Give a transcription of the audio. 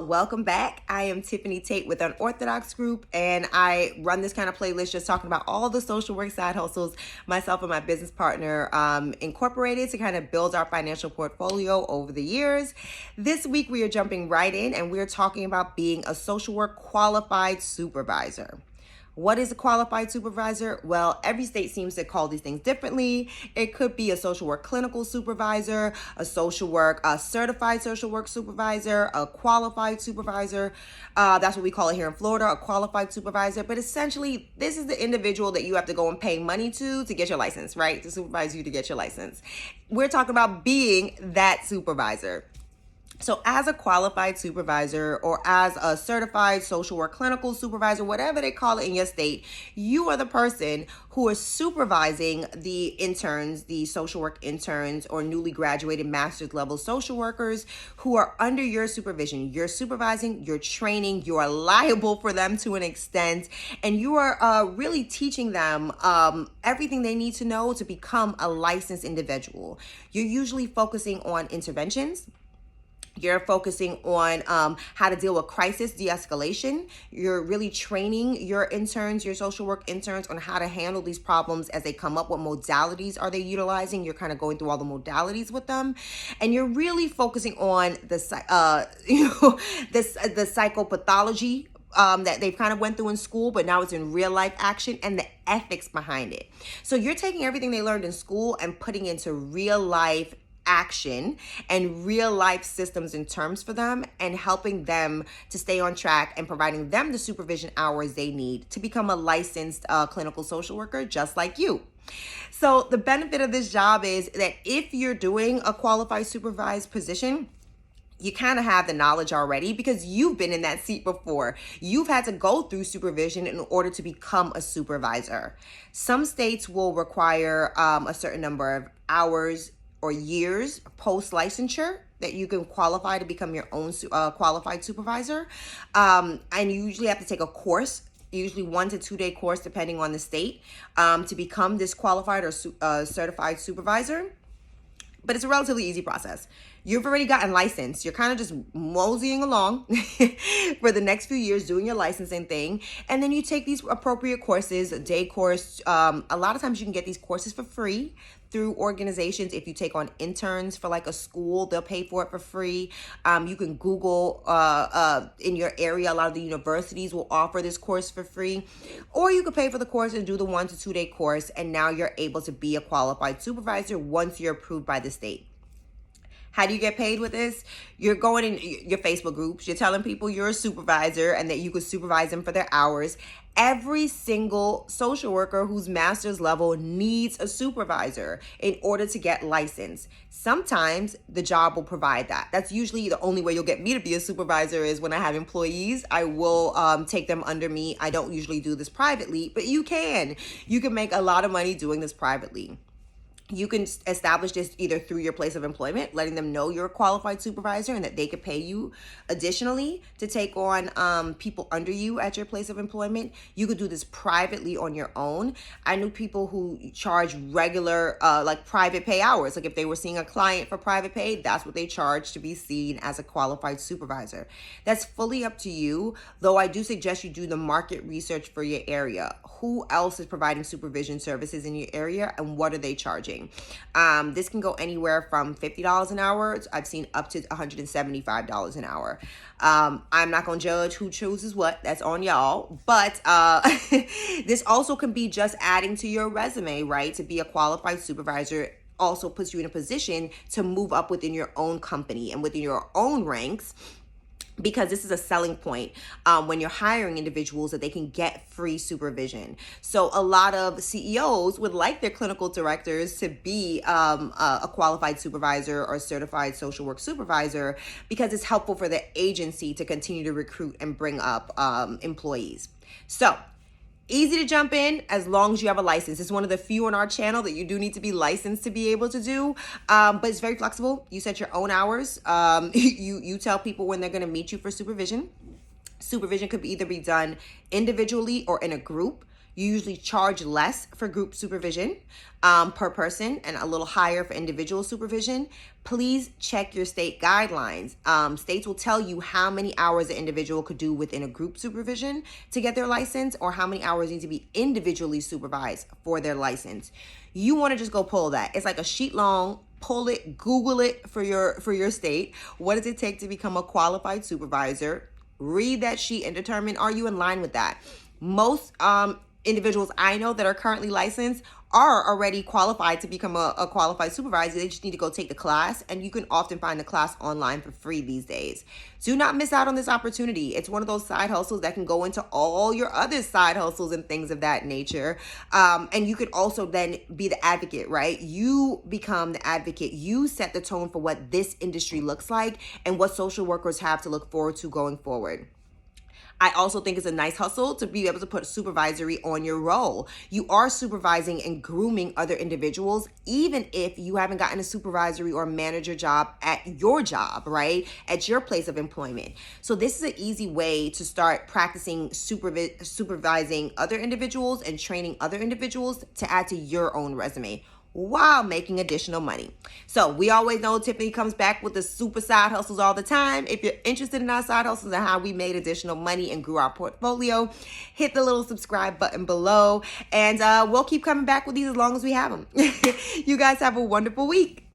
Welcome back. I am Tiffany Tait with Unorthodox Group, and I run this kind of playlist just talking about all the social work side hustles myself and my business partner incorporated to kind of build our financial portfolio over the years. This week, we are jumping right in, and we're talking about being a social work qualified supervisor. What is a qualified supervisor? Well, every state seems to call these things differently. It could be a social work clinical supervisor, a certified social work supervisor, a qualified supervisor. That's what we call it here in Florida, a qualified supervisor. But essentially, this is the individual that you have to go and pay money to get your license, right? To supervise you to get your license. We're talking about being that supervisor. So as a qualified supervisor or as a certified social work clinical supervisor, whatever they call it in your state, you are the person who is supervising the interns, the social work interns or newly graduated master's level social workers who are under your supervision. You're supervising, you're training, you are liable for them to an extent, and you are really teaching them everything they need to know to become a licensed individual. You're usually focusing on interventions. You're focusing on how to deal with crisis de-escalation. You're really training your interns, your social work interns, on how to handle these problems as they come up. What modalities are they utilizing? You're kind of going through all the modalities with them, and you're really focusing on the psychopathology that they've kind of went through in school, but now it's in real life action, and the ethics behind it. So you're taking everything they learned in school and putting into real life action and real life systems and terms for them, and helping them to stay on track and providing them the supervision hours they need to become a licensed clinical social worker just like you. So the benefit of this job is that if you're doing a qualified supervised position, you kind of have the knowledge already because you've been in that seat before. You've had to go through supervision in order to become a supervisor. Some states will require a certain number of hours or years post-licensure that you can qualify to become your own qualified supervisor. And you usually have to take a course, usually 1 to 2 day course, depending on the state, to become this qualified or certified supervisor. But it's a relatively easy process. You've already gotten licensed. You're kind of just moseying along for the next few years doing your licensing thing. And then you take these appropriate courses, a day course. A lot of times you can get these courses for free through organizations. If you take on interns for like a school, they'll pay for it for free. You can Google in your area. A lot of the universities will offer this course for free. Or you could pay for the course and do the 1 to 2 day course. And now you're able to be a qualified supervisor once you're approved by the state. How do you get paid with this? You're going in your Facebook groups. You're telling people you're a supervisor and that you could supervise them for their hours. Every single social worker who's master's level needs a supervisor in order to get licensed. Sometimes the job will provide that. That's usually the only way you'll get me to be a supervisor is when I have employees. I will take them under me. I don't usually do this privately, but you can. You can make a lot of money doing this privately. You can establish this either through your place of employment, letting them know you're a qualified supervisor and that they could pay you additionally to take on people under you at your place of employment. You could do this privately on your own. I knew people who charge regular, like private pay hours. Like if they were seeing a client for private pay, that's what they charge to be seen as a qualified supervisor. That's fully up to you, though I do suggest you do the market research for your area. Who else is providing supervision services in your area and what are they charging? This can go anywhere from $50 an hour. I've seen up to $175 an hour. I'm not going to judge who chooses what. That's on y'all. But this also can be just adding to your resume, right? To be a qualified supervisor also puts you in a position to move up within your own company and within your own ranks, because this is a selling point when you're hiring individuals that they can get free supervision. So a lot of CEOs would like their clinical directors to be a qualified supervisor or certified social work supervisor because it's helpful for the agency to continue to recruit and bring up employees. So easy to jump in as long as you have a license. It's one of the few on our channel that you do need to be licensed to be able to do, but it's very flexible. You set your own hours. You tell people when they're going to meet you for supervision. Supervision could either be done individually or in a group. You usually charge less for group supervision per person and a little higher for individual supervision. Please check your state guidelines. States will tell you how many hours an individual could do within a group supervision to get their license, or how many hours need to be individually supervised for their license. You want to just go pull that. It's like a sheet long. Pull it, Google it for your state. What does it take to become a qualified supervisor? Read that sheet and determine, are you in line with that? Most individuals I know that are currently licensed are already qualified to become a qualified supervisor. They just need to go take the class, and you can often find the class online for free these days. Do not miss out on this opportunity. It's one of those side hustles that can go into all your other side hustles and things of that nature. And you could also then be the advocate, right? You become the advocate. You set the tone for what this industry looks like and what social workers have to look forward to going forward. I also think it's a nice hustle to be able to put supervisory on your role. You are supervising and grooming other individuals, even if you haven't gotten a supervisory or manager job at your job, right? At your place of employment. So this is an easy way to start practicing supervising other individuals and training other individuals to add to your own resume while making additional money. So we always know Tiffany comes back with the super side hustles all the time. If you're interested in our side hustles and how we made additional money and grew our portfolio, hit the little subscribe button below, and we'll keep coming back with these as long as we have them. You guys have a wonderful week.